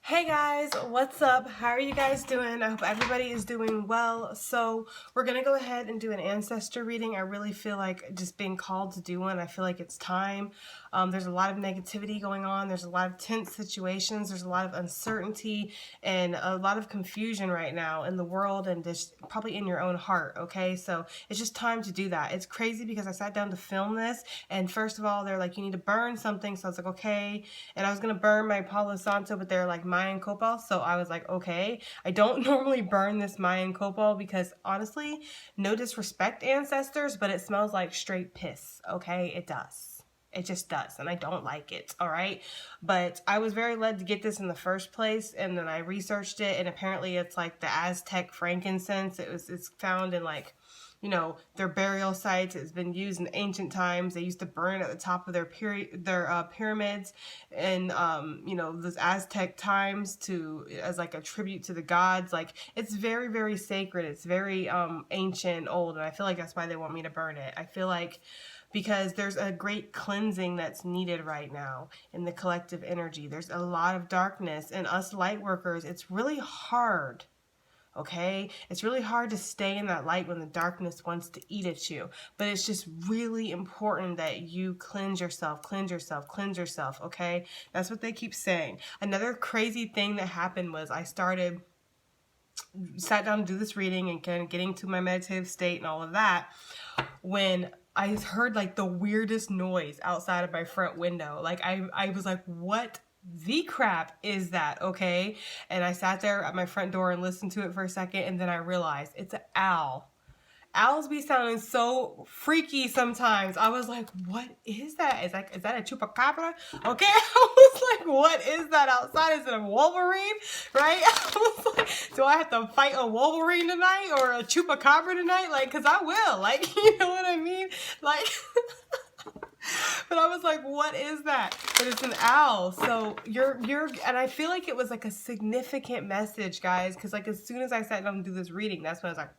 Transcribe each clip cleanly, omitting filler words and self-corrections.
Hey guys, what's up? How are you guys doing? I hope everybody is doing well. So we're going to go ahead and do an ancestor reading. I really feel like just being called to do one. I feel like it's time. There's a lot of negativity going on. There's a lot of tense situations. There's a lot of uncertainty and a lot of confusion right now in the world and just probably in your own heart, okay? So it's just time to do that. It's crazy because I sat down to film this and first of all, they're like, you need to burn something. So I was like, okay. And I was going to burn my Palo Santo, but they're like Mayan copal. So I was like, okay. I don't normally burn this Mayan copal because honestly, no disrespect ancestors, but it smells like straight piss, okay? It does. It just does, and I don't like it, all right? But I was very led to get this in the first place, and then I researched it, and apparently it's like the Aztec frankincense. It's found in like, you know, their burial sites. It's been used in ancient times. They used to burn at the top of their pyramids and you know, those Aztec times as like a tribute to the gods. Like, it's very, very sacred. It's very ancient, old, and I feel like that's why they want me to burn it. I feel like because there's a great cleansing that's needed right now in the collective energy. There's a lot of darkness, and us light workers, it's really hard. Okay, it's really hard to stay in that light when the darkness wants to eat at you. But it's just really important that you cleanse yourself, cleanse yourself, cleanse yourself. Okay, that's what they keep saying. Another crazy thing that happened was I sat down to do this reading and kind of getting to my meditative state and all of that when I heard like the weirdest noise outside of my front window. Like I was like, what the crap is that? Okay. And I sat there at my front door and listened to it for a second, and then I realized it's an owl. Owls be sounding so freaky sometimes. I was like, what is that? Is that a chupacabra? Okay, I was like, what is that outside? Is it a Wolverine? Right? I was like, do I have to fight a Wolverine tonight or a chupacabra tonight? Like, cause I will. Like, you know what I mean? Like, but I was like, what is that? But it's an owl. So and I feel like it was like a significant message, guys. Cause like as soon as I sat down to do this reading, that's when I was like,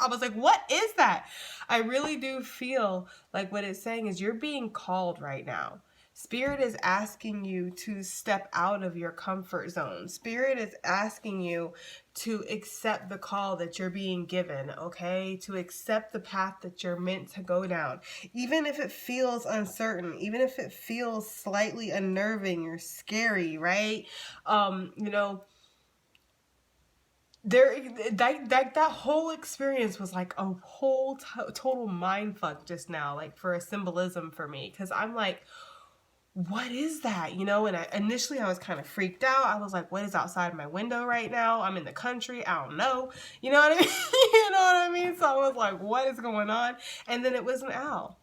I was like, what is that? I really do feel like what it's saying is you're being called right now. Spirit is asking you to step out of your comfort zone. Spirit is asking you to accept the call that you're being given, okay? To accept the path that you're meant to go down. Even if it feels uncertain, even if it feels slightly unnerving or scary, right? You know, that whole experience was like a whole total mind fuck just now, like for a symbolism for me, because I'm like, what is that? You know, and initially I was kind of freaked out. I was like, what is outside my window right now? I'm in the country. I don't know. You know what I mean? You know what I mean? So I was like, what is going on? And then it was an owl,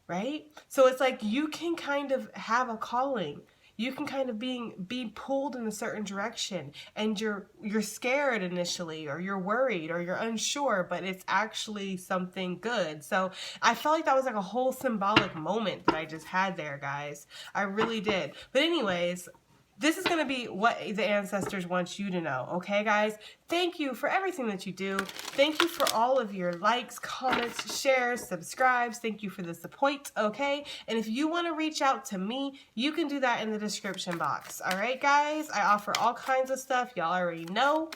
right? So it's like you can kind of have a calling. You can kind of be pulled in a certain direction, and you're scared initially, or you're worried, or you're unsure, but it's actually something good. So I felt like that was like a whole symbolic moment that I just had there, guys. I really did. But anyways, this is going to be what the ancestors want you to know, okay, guys? Thank you for everything that you do. Thank you for all of your likes, comments, shares, subscribes. Thank you for the support, okay? And if you want to reach out to me, you can do that in the description box, all right, guys? I offer all kinds of stuff. Y'all already know.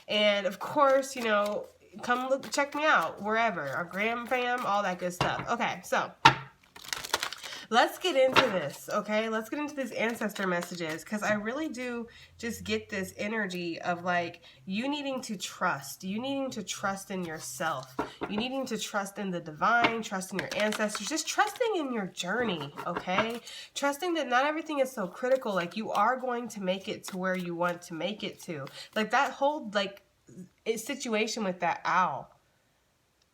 And, of course, you know, come check me out wherever. Our gram fam, all that good stuff. Okay, so let's get into this, okay? Let's get into these ancestor messages, because I really do just get this energy of like you needing to trust. You needing to trust in yourself. You needing to trust in the divine, trust in your ancestors, just trusting in your journey, okay? Trusting that not everything is so critical. Like, you are going to make it to where you want to make it to. Like that whole situation with that owl.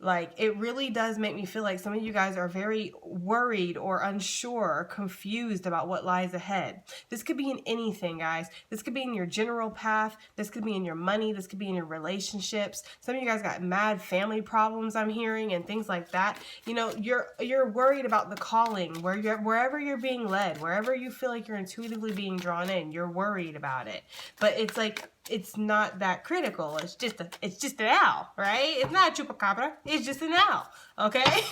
Like, it really does make me feel like some of you guys are very worried or unsure or confused about what lies ahead. This could be in anything, guys. This could be in your general path. This could be in your money. This could be in your relationships. Some of you guys got mad family problems, I'm hearing, and things like that. You know, you're worried about the calling, wherever you're being led, wherever you feel like you're intuitively being drawn in, you're worried about it. But it's like, it's not that critical. It's just an owl, right? It's not a chupacabra. It's just an owl, okay?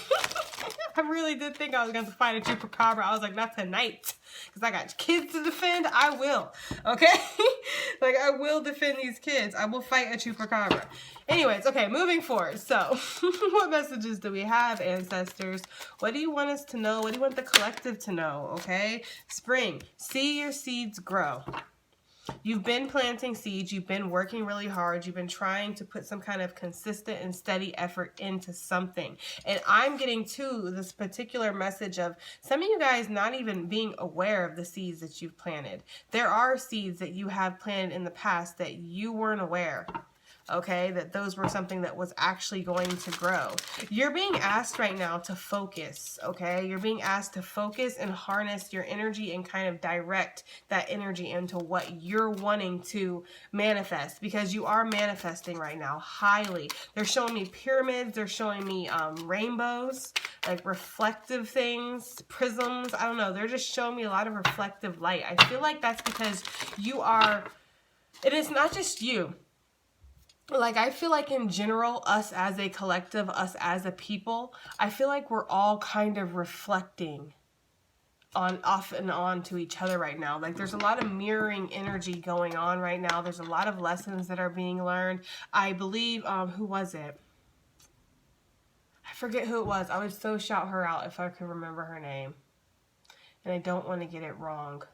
I really did think I was going to fight a chupacabra. I was like, not tonight. Because I got kids to defend. I will. Okay? Like, I will defend these kids. I will fight a chupacabra. Anyways, okay, moving forward. So, what messages do we have, ancestors? What do you want us to know? What do you want the collective to know? Okay? Spring. See your seeds grow. You've been planting seeds, you've been working really hard, you've been trying to put some kind of consistent and steady effort into something. And I'm getting to this particular message of some of you guys not even being aware of the seeds that you've planted. There are seeds that you have planted in the past that you weren't aware. Okay, that those were something that was actually going to grow. You're being asked right now to focus, okay? You're being asked to focus and harness your energy and kind of direct that energy into what you're wanting to manifest, because you are manifesting right now highly. They're showing me pyramids, they're showing me rainbows, like reflective things, prisms, I don't know. They're just showing me a lot of reflective light. I feel like that's because you are, it is not just you. Like, I feel like in general, us as a collective, us as a people, I feel like we're all kind of reflecting on off and on to each other right now. Like, there's a lot of mirroring energy going on right now. There's a lot of lessons that are being learned. I believe, who was it? I forget who it was. I would so shout her out if I could remember her name. And I don't want to get it wrong.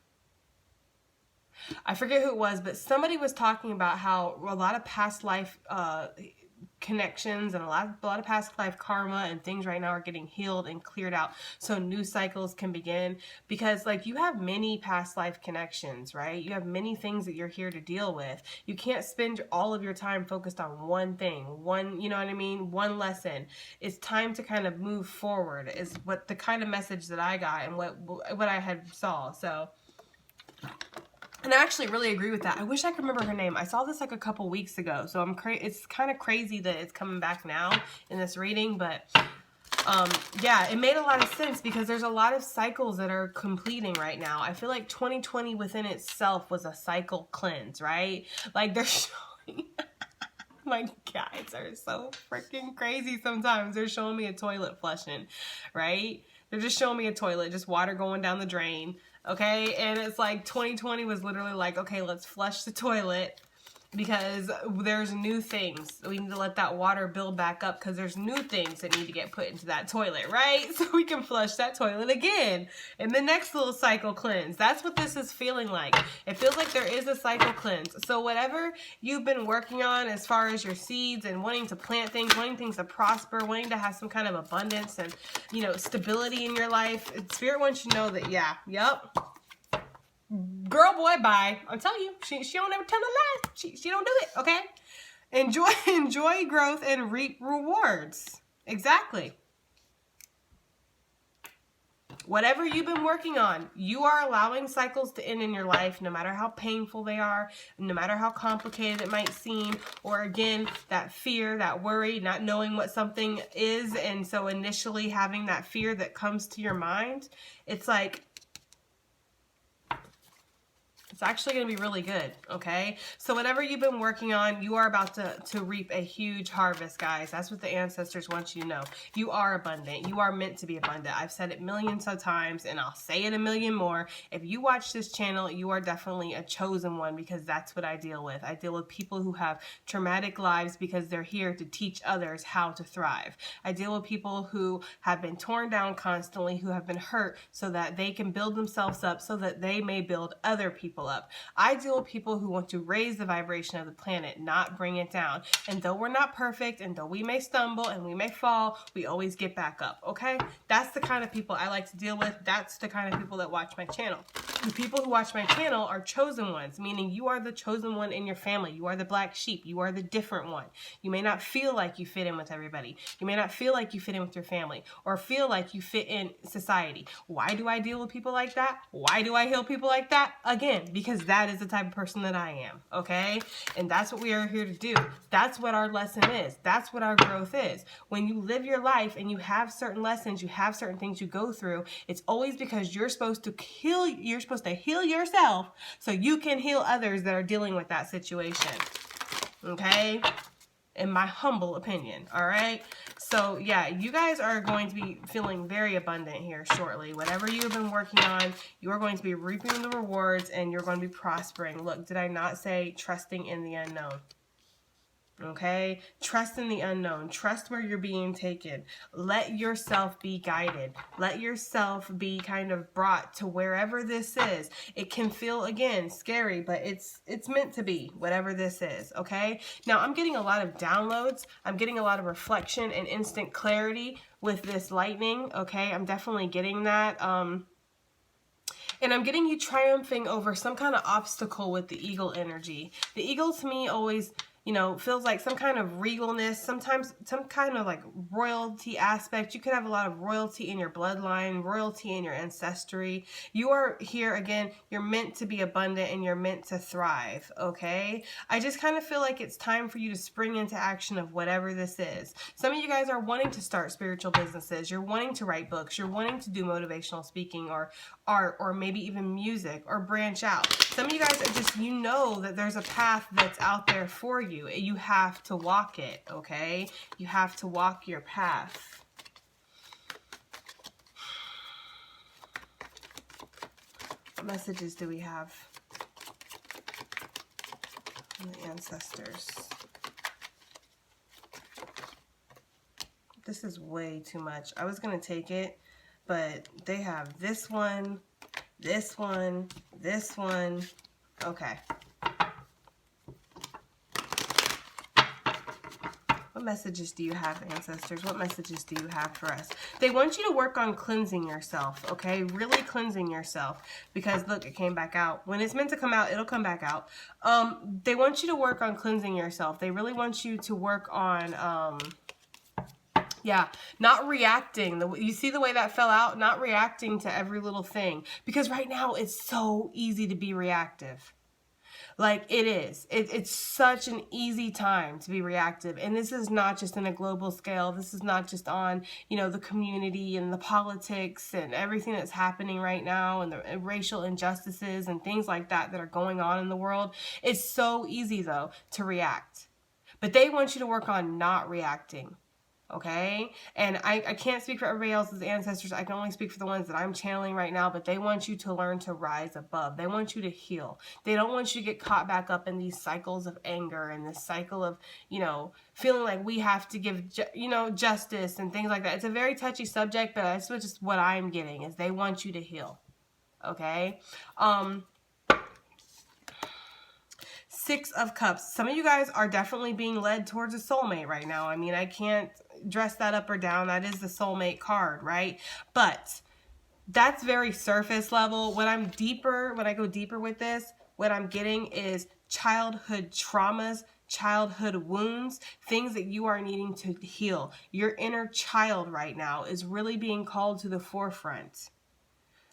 I forget who it was, but somebody was talking about how a lot of past life connections and a lot of past life karma and things right now are getting healed and cleared out so new cycles can begin, because like you have many past life connections, right? You have many things that you're here to deal with. You can't spend all of your time focused on one thing, one, you know what I mean, one lesson. It's time to kind of move forward is what the kind of message that I got and what I had saw. So, and I actually really agree with that. I wish I could remember her name. I saw this like a couple weeks ago, so it's kind of crazy that it's coming back now in this reading, but yeah, it made a lot of sense because there's a lot of cycles that are completing right now. I feel like 2020 within itself was a cycle cleanse, right? Like they're showing... My guys are so freaking crazy sometimes. They're showing me a toilet flushing, right? They're just showing me a toilet, just water going down the drain. Okay, and it's like 2020 was literally like, okay, let's flush the toilet because there's new things. We need to let that water build back up because there's new things that need to get put into that toilet, right? So we can flush that toilet again in the next little cycle cleanse. That's what this is feeling like. It feels like there is a cycle cleanse. So whatever you've been working on as far as your seeds and wanting to plant things, wanting things to prosper, wanting to have some kind of abundance and, you know, stability in your life, Spirit wants you to know that, yeah, yep. Girl, boy, bye. I'm telling you, she don't ever tell a lie. She don't do it, okay? Enjoy growth and reap rewards. Exactly. Whatever you've been working on, you are allowing cycles to end in your life, no matter how painful they are, no matter how complicated it might seem, or again, that fear, that worry, not knowing what something is, and so initially having that fear that comes to your mind, it's like, it's actually going to be really good, okay? So whatever you've been working on, you are about to reap a huge harvest, guys. That's what the ancestors want you to know. You are abundant. You are meant to be abundant. I've said it millions of times, and I'll say it a million more. If you watch this channel, you are definitely a chosen one because that's what I deal with. I deal with people who have traumatic lives because they're here to teach others how to thrive. I deal with people who have been torn down constantly, who have been hurt so that they can build themselves up so that they may build other people up. I deal with people who want to raise the vibration of the planet, not bring it down. And though we're not perfect, and though we may stumble and we may fall, we always get back up, okay? That's the kind of people I like to deal with. That's the kind of people that watch my channel. The people who watch my channel are chosen ones, meaning you are the chosen one in your family. You are the black sheep. You are the different one. You may not feel like you fit in with everybody. You may not feel like you fit in with your family or feel like you fit in society. Why do I deal with people like that? Why do I heal people like that? Again, because that is the type of person that I am, okay? And that's what we are here to do. That's what our lesson is. That's what our growth is. When you live your life and you have certain lessons, you have certain things you go through, it's always because you're supposed to heal yourself so you can heal others that are dealing with that situation, okay? in my humble opinion. All right. So yeah, you guys are going to be feeling very abundant here shortly. Whatever you've been working on, you are going to be reaping the rewards and you're going to be prospering. Look, did I not say trusting in the unknown? Okay, trust in the unknown. Trust where you're being taken. Let yourself be guided. Let yourself be kind of brought to wherever this is. It can feel, again, scary, but it's meant to be, whatever this is. Okay, now I'm getting a lot of downloads. I'm getting a lot of reflection and instant clarity with this lightning. Okay, I'm definitely getting that. And I'm getting you triumphing over some kind of obstacle with the eagle energy. The eagle to me always, you know, feels like some kind of regalness, sometimes some kind of like royalty aspect. You could have a lot of royalty in your bloodline, royalty in your ancestry. You are here, again, you're meant to be abundant and you're meant to thrive, okay? I just kind of feel like it's time for you to spring into action of whatever this is. Some of you guys are wanting to start spiritual businesses. You're wanting to write books. You're wanting to do motivational speaking or art or maybe even music or branch out. Some of you guys are just, you know that there's a path that's out there for you. You have to walk it, okay? You have to walk your path. What messages do we have from the ancestors? This is way too much. I was going to take it, but they have this one, this one, this one. Okay. What messages do you have, ancestors? What messages do you have for us? They want you to work on cleansing yourself, okay? Really cleansing yourself. Because, look, it came back out. When it's meant to come out, it'll come back out. They want you to work on cleansing yourself. They really want you to work on... yeah, not reacting. You see the way that fell out? Not reacting to every little thing. Because right now, it's so easy to be reactive. Like, it is. It's such an easy time to be reactive. And this is not just on a global scale. This is not just on, you know, the community and the politics and everything that's happening right now and the racial injustices and things like that that are going on in the world. It's so easy, though, to react. But they want you to work on not reacting. Okay, and I can't speak for everybody else's ancestors. I can only speak for the ones that I'm channeling right now, but they want you to learn to rise above. They want you to heal. They don't want you to get caught back up in these cycles of anger and this cycle of, you know, feeling like we have to give, you know, justice and things like that. It's a very touchy subject, but that's just what I'm getting is they want you to heal. Okay. Six of Cups. Some of you guys are definitely being led towards a soulmate right now. I mean, I can't dress that up or down. That is the soulmate card, right? But that's very surface level. When I go deeper with this, what I'm getting is childhood traumas, childhood wounds, things that you are needing to heal. Your inner child right now is really being called to the forefront.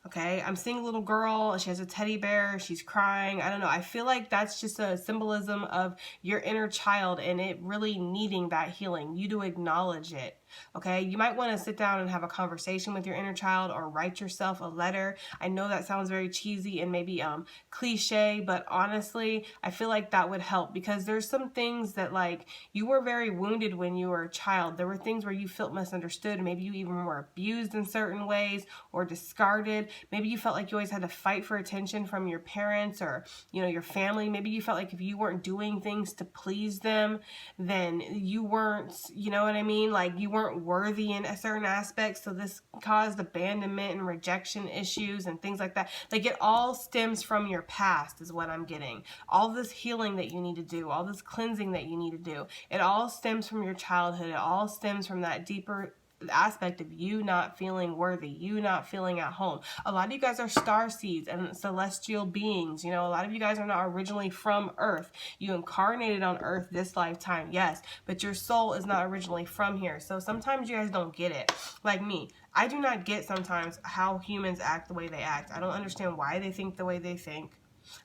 Okay, I'm seeing a little girl, she has a teddy bear, she's crying. I don't know. I feel like that's just a symbolism of your inner child and it really needing that healing, you to acknowledge it. Okay, you might want to sit down and have a conversation with your inner child or write yourself a letter. I know that sounds very cheesy and maybe cliche, but honestly, I feel like that would help because there's some things that like you were very wounded when you were a child. There were things where you felt misunderstood. Maybe you even were abused in certain ways or discarded. Maybe you felt like you always had to fight for attention from your parents or, you know, your family. Maybe you felt like if you weren't doing things to please them, then you weren't, you know what I mean? Like you weren't worthy in a certain aspect, so this caused abandonment and rejection issues and things like that. Like it all stems from your past is what I'm getting. All this healing that you need to do, all this cleansing that you need to do, it all stems from your childhood. It all stems from that deeper aspect of you not feeling worthy, you not feeling at home. A lot of you guys are star seeds and celestial beings. You know, a lot of you guys are not originally from Earth. You incarnated on Earth this lifetime, yes, but your soul is not originally from here. So sometimes you guys don't get it. Like me, I do not get sometimes how humans act the way they act. I don't understand why they think the way they think.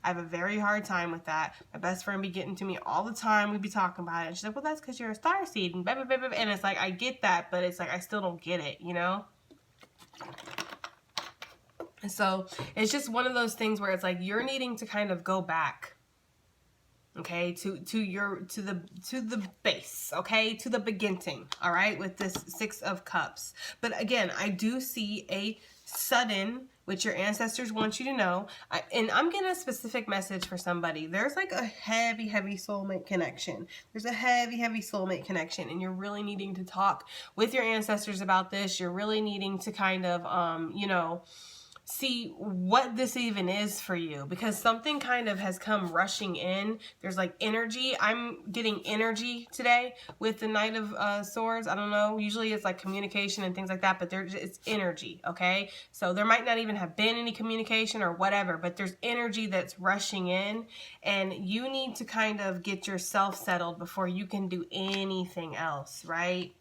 I have a very hard time with that. My best friend be getting to me all the time. We'd be talking about it. And she's like, well, that's because you're a star seed. And, blah, blah, blah, blah. And it's like, I get that, but it's like, I still don't get it, you know? And so it's just one of those things where it's like, you're needing to kind of go back. Okay, to the base, okay, to the beginning, all right, with this Six of Cups. But again, I do see a sudden, which your ancestors want you to know, and I'm getting a specific message for somebody. There's like a heavy soulmate connection. There's a heavy soulmate connection, and you're really needing to talk with your ancestors about this. You're really needing to kind of, you know, see what this even is for you, because something kind of has come rushing in. There's like energy. I'm getting energy today with the Knight of Swords. I don't know. Usually it's like communication and things like that, but it's energy, okay? So there might not even have been any communication or whatever, but there's energy that's rushing in, and you need to kind of get yourself settled before you can do anything else, right?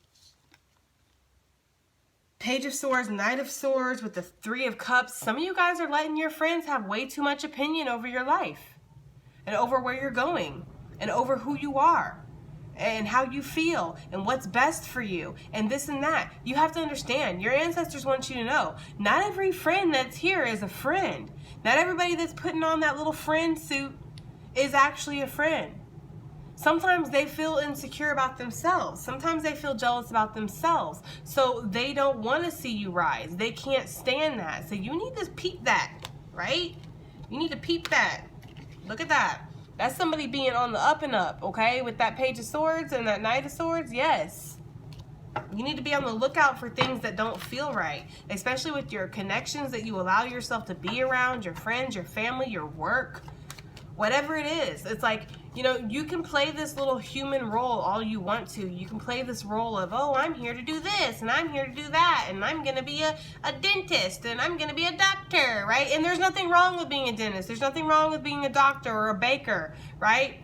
Page of Swords, Knight of Swords with the Three of Cups. Some of you guys are letting your friends have way too much opinion over your life and over where you're going and over who you are and how you feel and what's best for you and this and that. You have to understand, your ancestors want you to know, not every friend that's here is a friend. Not everybody that's putting on that little friend suit is actually a friend. Sometimes they feel insecure about themselves. Sometimes they feel jealous about themselves. So they don't want to see you rise. They can't stand that. So you need to peep that, right? You need to peep that. Look at that. That's somebody being on the up and up, okay? With that Page of Swords and that Knight of Swords, yes. You need to be on the lookout for things that don't feel right, especially with your connections that you allow yourself to be around, your friends, your family, your work, whatever it is. It's like, you know, you can play this little human role all you want to. You can play this role of, oh, I'm here to do this, and I'm here to do that, and I'm going to be a dentist, and I'm going to be a doctor, right? And there's nothing wrong with being a dentist. There's nothing wrong with being a doctor or a baker, right?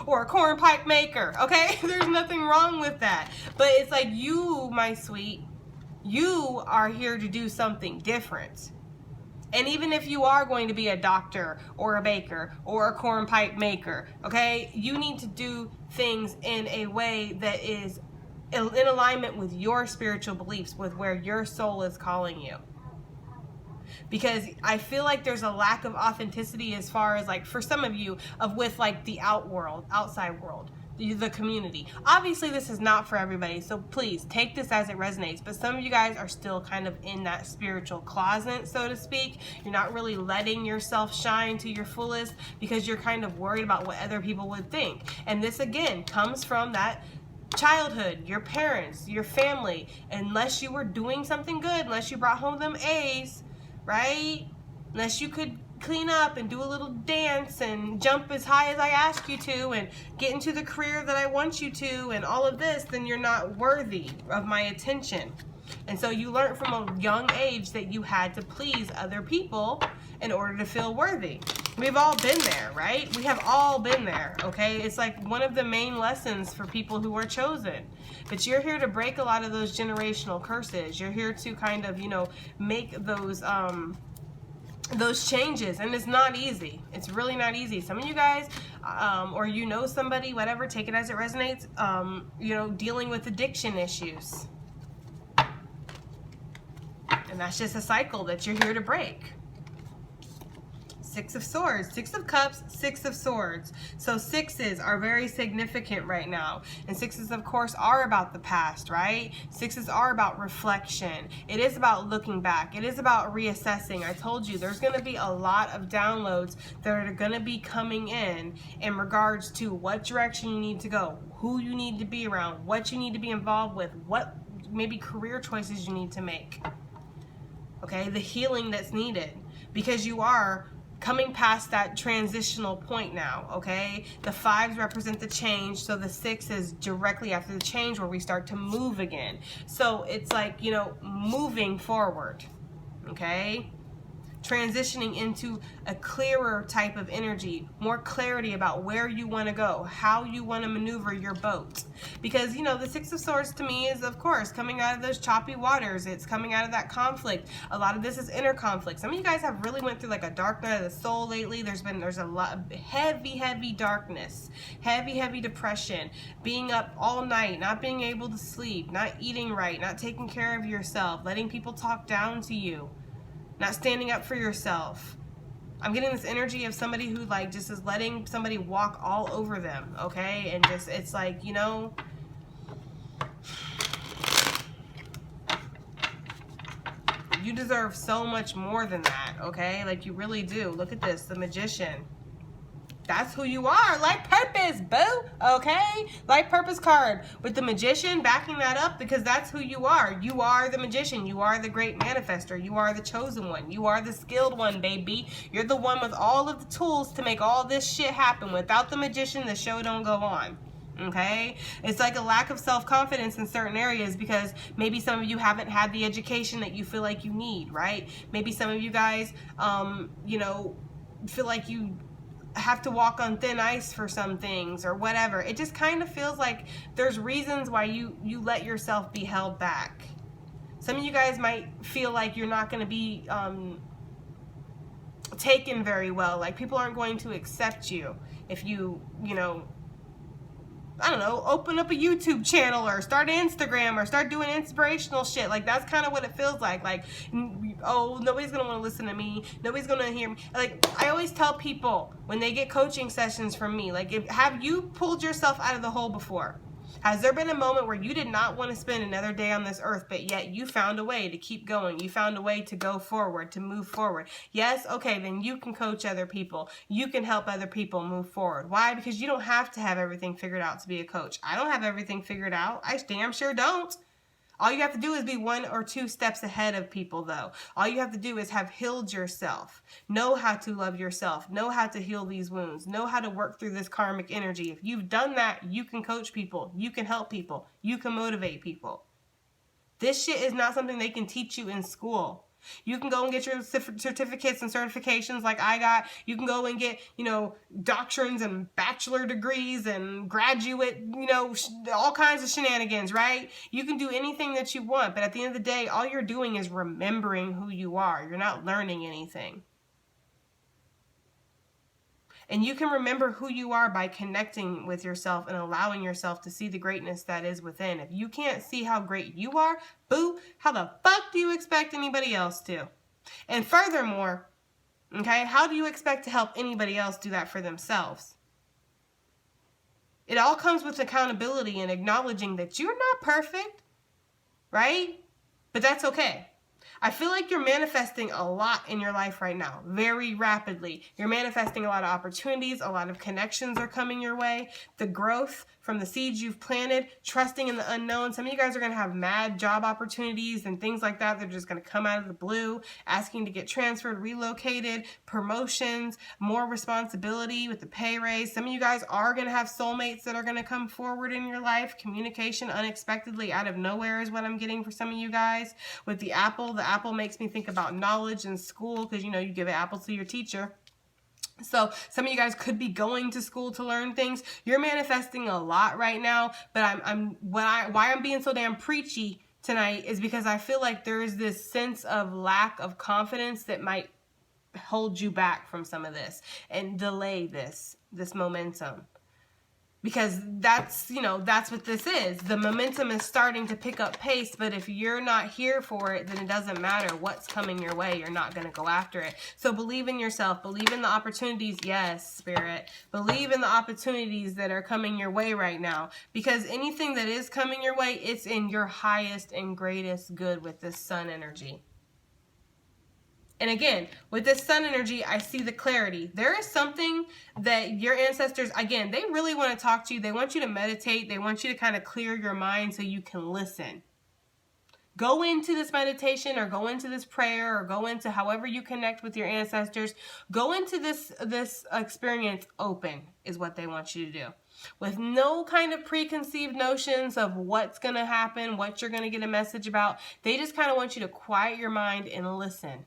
Or a corn pipe maker, okay? There's nothing wrong with that. But it's like, you, my sweet, you are here to do something different. And even if you are going to be a doctor or a baker or a corn pipe maker, okay, you need to do things in a way that is in alignment with your spiritual beliefs, with where your soul is calling you. Because I feel like there's a lack of authenticity as far as, like, for some of you, with like the outside world, the community. Obviously this is not for everybody, so please take this as it resonates. But some of you guys are still kind of in that spiritual closet, so to speak. You're not really letting yourself shine to your fullest because you're kind of worried about what other people would think. And this again comes from that childhood, your parents, your family. Unless you were doing something good, unless you brought home them A's, right? Unless you could clean up and do a little dance and jump as high as I ask you to and get into the career that I want you to and all of this, then you're not worthy of my attention. And so you learned from a young age that you had to please other people in order to feel worthy. We've all been there, right? We have all been there, okay? It's like one of the main lessons for people who are chosen. But you're here to break a lot of those generational curses. You're here to kind of, you know, make those changes, and it's not easy. It's really not easy. Some of you guys, or you know somebody, whatever, take it as it resonates, you know, dealing with addiction issues. And that's just a cycle that you're here to break. Six of Swords, Six of Cups, Six of Swords. So sixes are very significant right now. And sixes, of course, are about the past, right? Sixes are about reflection. It is about looking back. It is about reassessing. I told you there's going to be a lot of downloads that are going to be coming in regards to what direction you need to go, who you need to be around, what you need to be involved with, what maybe career choices you need to make. Okay, the healing that's needed, because you are coming past that transitional point now, okay? The fives represent the change, so the six is directly after the change where we start to move again. So it's like, you know, moving forward, okay? Transitioning into a clearer type of energy, more clarity about where you want to go, how you want to maneuver your boat. Because, you know, the Six of Swords to me is, of course, coming out of those choppy waters. It's coming out of that conflict. A lot of this is inner conflict. Some of you guys have really went through like a dark night of the soul lately. There's a lot of heavy darkness, heavy depression, being up all night, not being able to sleep, not eating right, not taking care of yourself, letting people talk down to you, not standing up for yourself. I'm getting this energy of somebody who like just is letting somebody walk all over them, okay? And just, it's like, you know, you deserve so much more than that, okay? Like, you really do. Look at this, the Magician. That's who you are. Life purpose, boo. Okay? Life purpose card with the Magician backing that up, because that's who you are. You are the Magician. You are the great manifester. You are the chosen one. You are the skilled one, baby. You're the one with all of the tools to make all this shit happen. Without the Magician, the show don't go on. Okay? It's like a lack of self-confidence in certain areas because maybe some of you haven't had the education that you feel like you need, right? Maybe some of you guys, you know, feel like you have to walk on thin ice for some things or whatever. It just kind of feels like there's reasons why you let yourself be held back. Some of you guys might feel like you're not going to be taken very well. Like, people aren't going to accept you if you know, I don't know, open up a YouTube channel or start Instagram or start doing inspirational shit. Like, that's kind of what it feels like. Like, oh, nobody's going to want to listen to me. Nobody's going to hear me. Like, I always tell people when they get coaching sessions from me, like, have you pulled yourself out of the hole before? Has there been a moment where you did not want to spend another day on this earth, but yet you found a way to keep going? You found a way to go forward, to move forward. Yes? Okay, then you can coach other people. You can help other people move forward. Why? Because you don't have to have everything figured out to be a coach. I don't have everything figured out. I damn sure don't. All you have to do is be 1 or 2 steps ahead of people, though. All you have to do is have healed yourself. Know how to love yourself. Know how to heal these wounds. Know how to work through this karmic energy. If you've done that, you can coach people. You can help people. You can motivate people. This shit is not something they can teach you in school. You can go and get your certificates and certifications like I got. You can go and get, you know, doctrines and bachelor degrees and graduate, you know, all kinds of shenanigans, right? You can do anything that you want, but at the end of the day, all you're doing is remembering who you are. You're not learning anything. And you can remember who you are by connecting with yourself and allowing yourself to see the greatness that is within. If you can't see how great you are, boo, how the fuck do you expect anybody else to? And furthermore, okay, how do you expect to help anybody else do that for themselves? It all comes with accountability and acknowledging that you're not perfect, right? But that's okay. I feel like you're manifesting a lot in your life right now, very rapidly. You're manifesting a lot of opportunities, a lot of connections are coming your way. The growth from the seeds you've planted, trusting in the unknown. Some of you guys are going to have mad job opportunities and things like that. They're just going to come out of the blue, asking to get transferred, relocated, promotions, more responsibility with the pay raise. Some of you guys are going to have soulmates that are going to come forward in your life. Communication unexpectedly out of nowhere is what I'm getting for some of you guys. With the apple makes me think about knowledge in school because, you know, you give an apple to your teacher. So some of you guys could be going to school to learn things. You're manifesting a lot right now, but why I'm being so damn preachy tonight is because I feel like there is this sense of lack of confidence that might hold you back from some of this and delay this momentum. Because that's, you know, that's what this is. The momentum is starting to pick up pace, but if you're not here for it, then it doesn't matter what's coming your way. You're not going to go after it. So believe in yourself. Believe in the opportunities. Yes, Spirit. Believe in the opportunities that are coming your way right now. Because anything that is coming your way, it's in your highest and greatest good with this sun energy. And again, with this sun energy, I see the clarity. There is something that your ancestors, again, they really want to talk to you. They want you to meditate. They want you to kind of clear your mind so you can listen. Go into this meditation or go into this prayer or go into however you connect with your ancestors. Go into this experience open is what they want you to do. With no kind of preconceived notions of what's going to happen, what you're going to get a message about. They just kind of want you to quiet your mind and listen.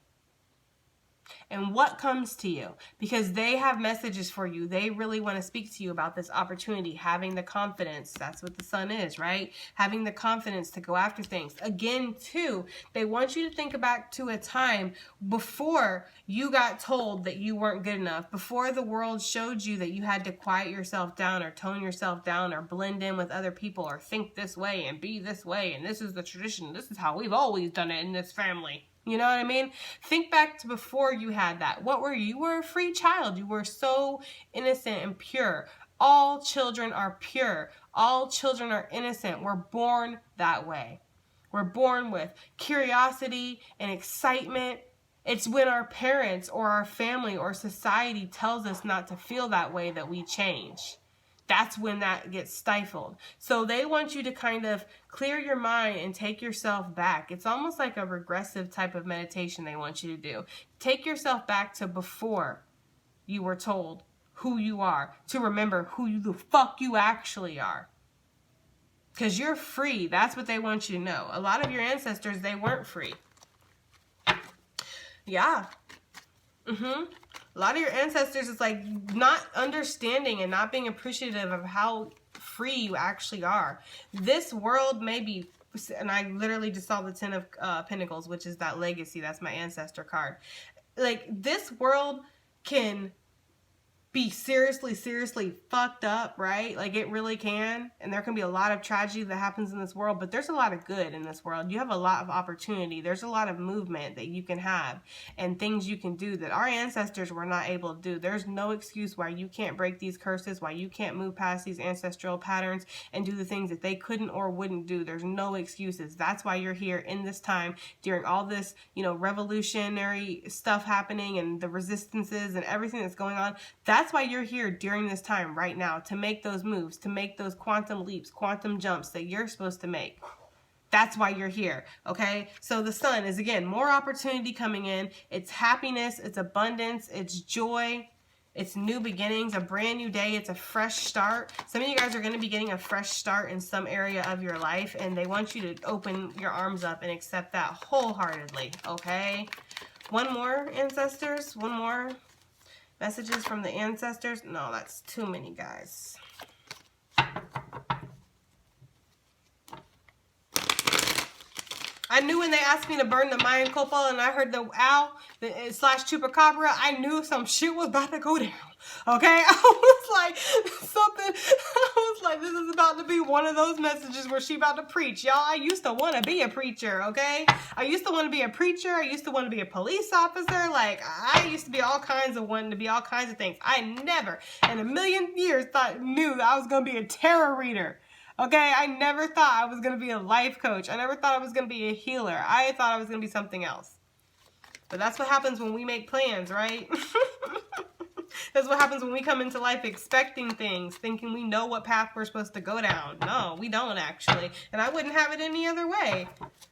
And what comes to you, because they have messages for you. They really want to speak to you about this opportunity, having the confidence. That's what the sun is, right? Having the confidence to go after things. Again, too, they want you to think back to a time before you got told that you weren't good enough, before the world showed you that you had to quiet yourself down or tone yourself down or blend in with other people or think this way and be this way. And this is the tradition. This is how we've always done it in this family. You know what I mean? Think back to before you had that. What were you? You were a free child. You were so innocent and pure. All children are pure. All children are innocent. We're born that way. We're born with curiosity and excitement. It's when our parents or our family or society tells us not to feel that way that we change. That's when that gets stifled. So they want you to kind of clear your mind and take yourself back. It's almost like a regressive type of meditation they want you to do. Take yourself back to before you were told who you are, to remember who the fuck you actually are. Because you're free. That's what they want you to know. A lot of your ancestors, they weren't free. Yeah. A lot of your ancestors is like not understanding and not being appreciative of how free you actually are. This world may be, and I literally just saw the 10 of Pentacles, which is that legacy. That's my ancestor card. Like, this world can be seriously fucked up, right? Like, it really can. And there can be a lot of tragedy that happens in this world, but there's a lot of good in this world. You have a lot of opportunity. There's a lot of movement that you can have and things you can do that our ancestors were not able to do. There's no excuse why you can't break these curses, why you can't move past these ancestral patterns and do the things that they couldn't or wouldn't do. There's no excuses. That's why you're here in this time during all this, you know, revolutionary stuff happening and the resistances and everything that's going on. That's why you're here during this time right now, to make those moves, to make those quantum leaps, quantum jumps that you're supposed to make. That's why you're here, okay? So the sun is, again, more opportunity coming in. It's happiness, it's abundance, it's joy, it's new beginnings, a brand new day. It's a fresh start. Some of you guys are going to be getting a fresh start in some area of your life, and they want you to open your arms up and accept that wholeheartedly, okay? One more, ancestors, one more. Messages from the ancestors. No, that's too many, guys. I knew when they asked me to burn the Mayan Copal and I heard the owl slash chupacabra, I knew some shit was about to go down. Okay? I was like, this is about to be one of those messages where she about to preach. Y'all, I used to want to be a preacher, okay? I used to want to be a preacher. I used to want to be a police officer. Like, I used to be wanting to be all kinds of things. I never in a million years knew that I was going to be a tarot reader. Okay, I never thought I was going to be a life coach. I never thought I was going to be a healer. I thought I was going to be something else. But that's what happens when we make plans, right? That's what happens when we come into life expecting things, thinking we know what path we're supposed to go down. No, we don't actually. And I wouldn't have it any other way.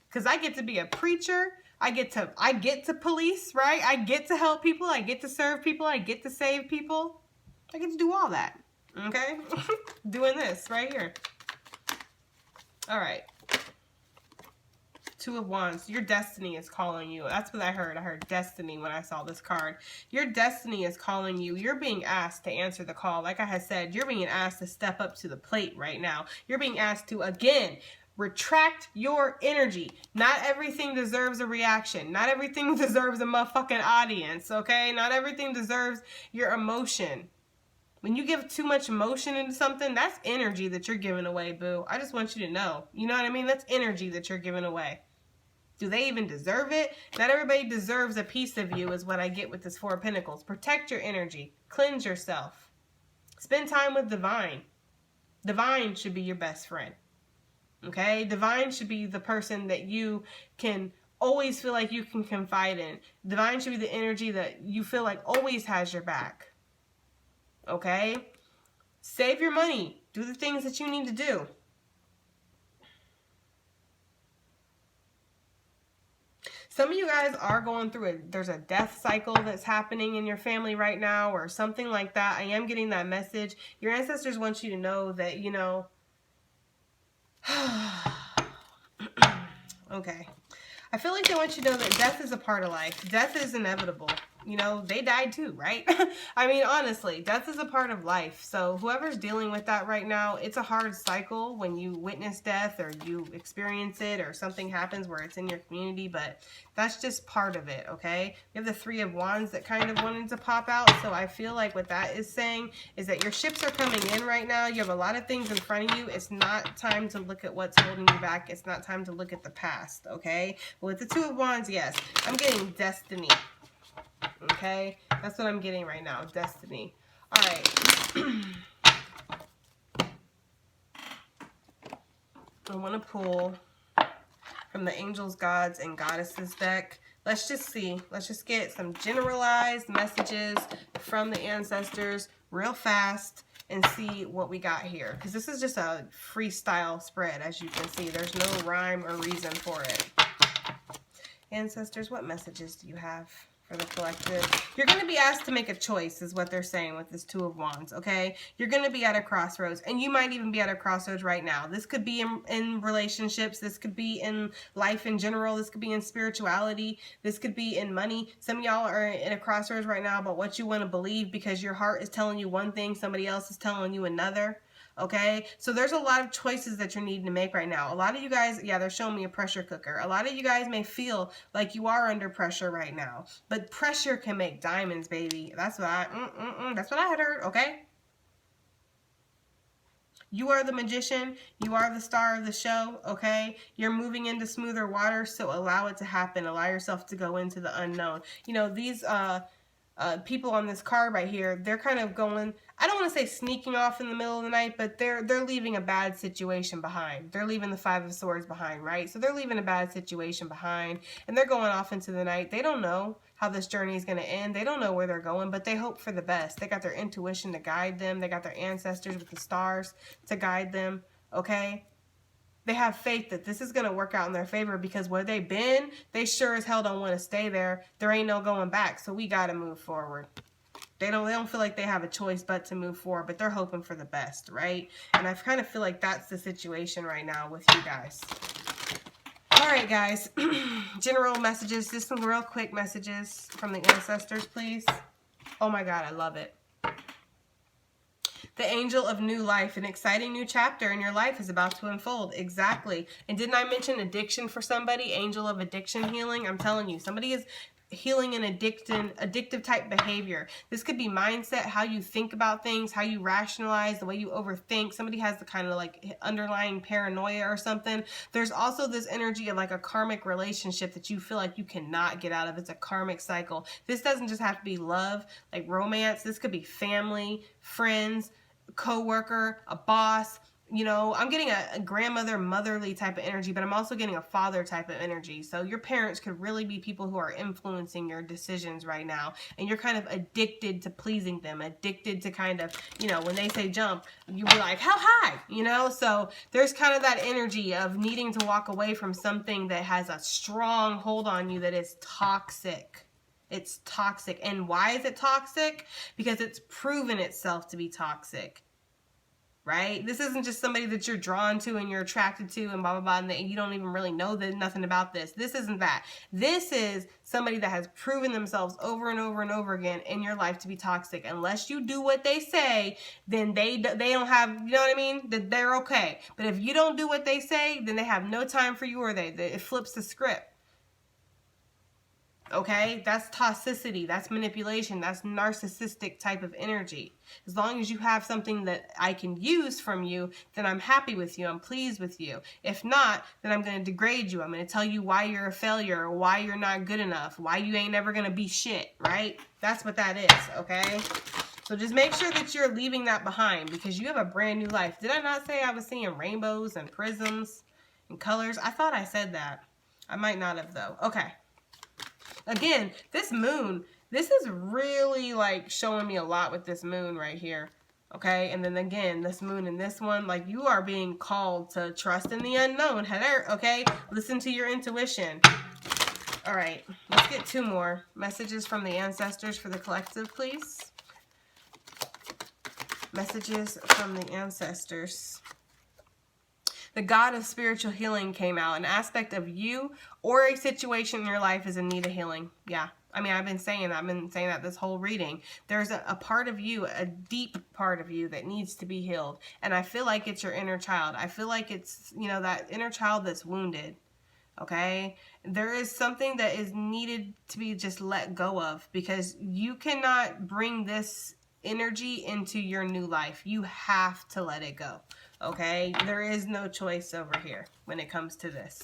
Because I get to be a preacher. I get to police, right? I get to help people. I get to serve people. I get to save people. I get to do all that. Okay? Doing this right here. All right. Two of Wands. Your destiny is calling you. That's what I heard. I heard destiny when I saw this card. Your destiny is calling you. You're being asked to answer the call. Like I had said, you're being asked to step up to the plate right now. You're being asked to, again, retract your energy. Not everything deserves a reaction. Not everything deserves a motherfucking audience, okay? Not everything deserves your emotion. When you give too much emotion into something, that's energy that you're giving away, boo. I just want you to know. You know what I mean? That's energy that you're giving away. Do they even deserve it? Not everybody deserves a piece of you is what I get with this Four of Pentacles. Protect your energy. Cleanse yourself. Spend time with Divine. Divine should be your best friend. Okay? Divine should be the person that you can always feel like you can confide in. Divine should be the energy that you feel like always has your back. Okay? Save your money. Do the things that you need to do. Some of you guys are going through there's a death cycle that's happening in your family right now or something like that. I am getting that message. Your ancestors want you to know that, you know, okay. I feel like they want you to know that death is a part of life. Death is inevitable. you know, they died too, right? I mean, honestly, death is a part of life. So whoever's dealing with that right now, it's a hard cycle when you witness death or you experience it or something happens where it's in your community, but that's just part of it, okay? We have the Three of Wands that kind of wanted to pop out. So I feel like what that is saying is that your ships are coming in right now. You have a lot of things in front of you. It's not time to look at what's holding you back. It's not time to look at the past, okay? With the Two of Wands, yes, I'm getting destiny. Okay, that's what I'm getting right now, destiny. All right. I want to pull from the angels, gods, and goddesses deck. Let's just see. Let's just get some generalized messages from the ancestors real fast and see what we got here. Because this is just a freestyle spread, as you can see. There's no rhyme or reason for it. Ancestors, what messages do you have for the collective? You're going to be asked to make a choice, is what they're saying with this Two of Wands, okay? You're going to be at a crossroads, and you might even be at a crossroads right now. This could be in relationships. This could be in life in general. This could be in spirituality. This could be in money. Some of y'all are in a crossroads right now about what you want to believe because your heart is telling you one thing, somebody else is telling you another. Okay, so there's a lot of choices that you're needing to make right now. A lot of you guys, yeah, they're showing me a pressure cooker. A lot of you guys may feel like you are under pressure right now, but pressure can make diamonds, baby. That's what that's what I had heard. Okay, you are the magician. You are the star of the show. Okay, you're moving into smoother water, so allow it to happen. Allow yourself to go into the unknown. You know, these people on this card right here, they're kind of going, I don't want to say sneaking off in the middle of the night, but they're leaving a bad situation behind. They're leaving the Five of Swords behind, right? So they're leaving a bad situation behind, and they're going off into the night. They don't know how this journey is going to end. They don't know where they're going, but they hope for the best. They got their intuition to guide them. They got their ancestors with the stars to guide them, okay? They have faith that this is going to work out in their favor because where they've been, they sure as hell don't want to stay there. There ain't no going back, so we got to move forward. They don't feel like they have a choice but to move forward, but they're hoping for the best, right? And I kind of feel like that's the situation right now with you guys. All right, guys. General messages, just some real quick messages from the ancestors, please. Oh my God, I love it. The angel of new life, an exciting new chapter in your life is about to unfold. Exactly. And didn't I mention addiction for somebody? Angel of addiction healing. I'm telling you, somebody is healing an addictive type behavior. This could be mindset, how you think about things, how you rationalize, the way you overthink. Somebody has the kind of like underlying paranoia or something. There's also this energy of like a karmic relationship that you feel like you cannot get out of. It's a karmic cycle. This doesn't just have to be love, like romance. This could be family, friends, co-worker, a boss. You know, I'm getting a grandmother, motherly type of energy, but I'm also getting a father type of energy. So your parents could really be people who are influencing your decisions right now. And you're kind of addicted to pleasing them, addicted to kind of, you know, when they say jump, you be like, how high? You know, so there's kind of that energy of needing to walk away from something that has a strong hold on you that is toxic. It's toxic. And why is it toxic? Because it's proven itself to be toxic. Right? This isn't just somebody that you're drawn to and you're attracted to and blah, blah, blah, and you don't even really know nothing about this. This isn't that. This is somebody that has proven themselves over and over and over again in your life to be toxic. Unless you do what they say, then they don't have, you know what I mean? That they're okay. But if you don't do what they say, then they have no time for you, or it flips the script. Okay, that's toxicity, that's manipulation, that's narcissistic type of energy. As long as you have something that I can use from you, then I'm happy with you, I'm pleased with you. If not, then I'm going to degrade you. I'm going to tell you why you're a failure, or why you're not good enough, why you ain't never going to be shit, right? That's what that is, okay? So just make sure that you're leaving that behind, because you have a brand new life. Did I not say I was seeing rainbows and prisms and colors? I thought I said that. I might not have, though. Okay. Again, this moon, this is really like showing me a lot with this moon right here. Okay, and then again, this moon and this one, like you are being called to trust in the unknown. Heather, okay, listen to your intuition. All right, let's get two more messages from the ancestors for the collective, please. Messages from the ancestors. The God of spiritual healing came out. An aspect of you or a situation in your life is in need of healing. Yeah. I mean, I've been saying that this whole reading. There's a part of you, a deep part of you that needs to be healed. And I feel like it's your inner child. I feel like it's, you know, that inner child that's wounded. Okay? There is something that is needed to be just let go of, because you cannot bring this energy into your new life. You have to let it go. Okay? There is no choice over here when it comes to this.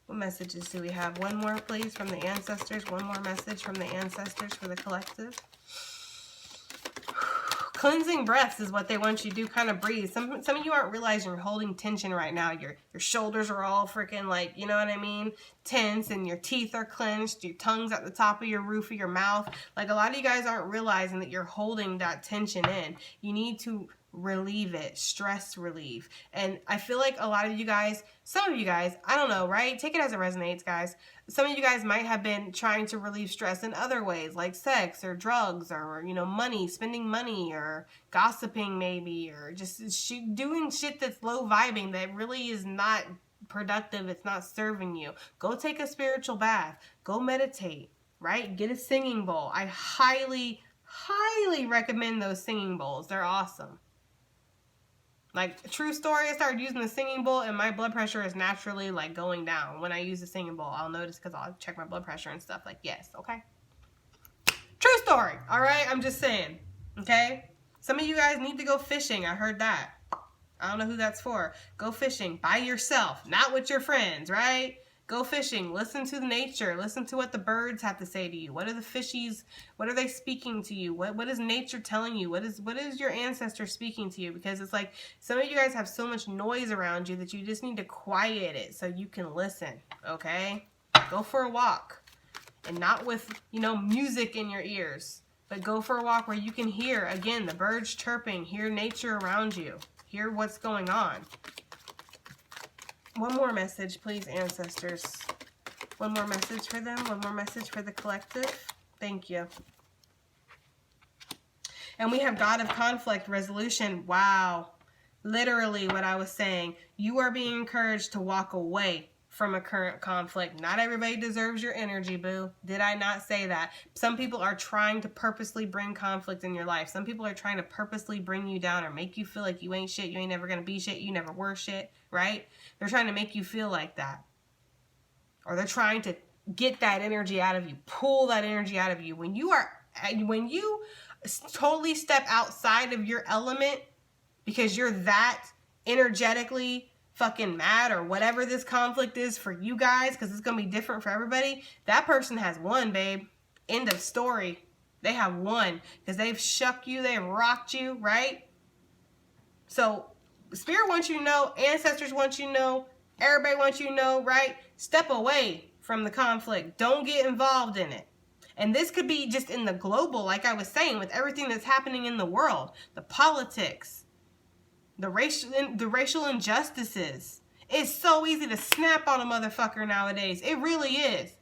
What messages do we have? One more, please, from the ancestors. One more message from the ancestors for the collective. Cleansing breaths is what they want you to do. Kind of breathe. Some of you aren't realizing you're holding tension right now. Your shoulders are all freaking, like, you know what I mean, tense, and your teeth are clenched. Your tongue's at the top of your roof of your mouth. Like, a lot of you guys aren't realizing that you're holding that tension in. You need to relieve it. Stress relieve. And I feel like a lot of you guys, some of you guys, I don't know, right? Take it as it resonates, guys. Some of you guys might have been trying to relieve stress in other ways, like sex or drugs or, you know, money, spending money, or gossiping maybe, or just doing shit that's low vibing that really is not productive. It's not serving you. Go take a spiritual bath. Go meditate, right? Get a singing bowl. I highly, highly recommend those singing bowls. They're awesome. Like, true story, I started using the singing bowl and my blood pressure is naturally, like, going down. When I use the singing bowl, I'll notice, because I'll check my blood pressure and stuff. Like, yes, okay? True story, all right? I'm just saying, okay? Some of you guys need to go fishing. I heard that. I don't know who that's for. Go fishing by yourself, not with your friends, right? Go fishing. Listen to nature. Listen to what the birds have to say to you. What are the fishies? What are they speaking to you? What is nature telling you? What is your ancestor speaking to you? Because it's like some of you guys have so much noise around you that you just need to quiet it so you can listen, okay? Go for a walk. And not with, you know, music in your ears. But go for a walk where you can hear, again, the birds chirping. Hear nature around you. Hear what's going on. One more message, please, ancestors. One more message for them. One more message for the collective. Thank you. And we have God of Conflict Resolution. Wow. Literally what I was saying. You are being encouraged to walk away from a current conflict. Not everybody deserves your energy, boo. Did I not say that? Some people are trying to purposely bring conflict in your life. Some people are trying to purposely bring you down or make you feel like you ain't shit, you ain't never gonna be shit, you never were shit, right? They're trying to make you feel like that. Or they're trying to get that energy out of you, pull that energy out of you. When you totally step outside of your element because you're that energetically fucking mad, or whatever this conflict is for you guys, because it's gonna be different for everybody, that person has won, babe. End of story. They have won because they've shook you, they've rocked you, right? So Spirit wants you to know, ancestors want you to know, everybody wants you to know, right? Step away from the conflict. Don't get involved in it. And this could be just in the global, like I was saying, with everything that's happening in the world, the politics, the racial injustices. It's so easy to snap on a motherfucker nowadays. It really is.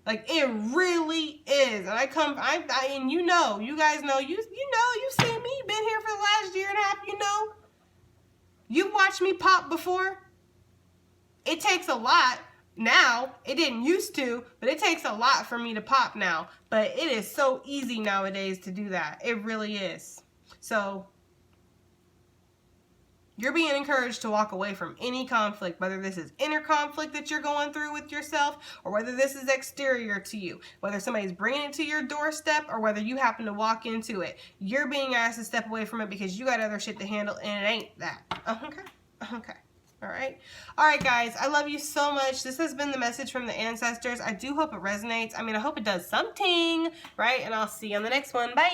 Like, it really is. And and you know, you guys know, you've seen me, been here for the last year and a half, you know. You've watched me pop before. It takes a lot now. It didn't used to, but it takes a lot for me to pop now. But it is so easy nowadays to do that. It really is. So you're being encouraged to walk away from any conflict, whether this is inner conflict that you're going through with yourself, or whether this is exterior to you, whether somebody's bringing it to your doorstep, or whether you happen to walk into it. You're being asked to step away from it because you got other shit to handle, and it ain't that. Okay. All right, guys. I love you so much. This has been the message from the ancestors. I do hope it resonates. I mean, I hope it does something, right? And I'll see you on the next one. Bye.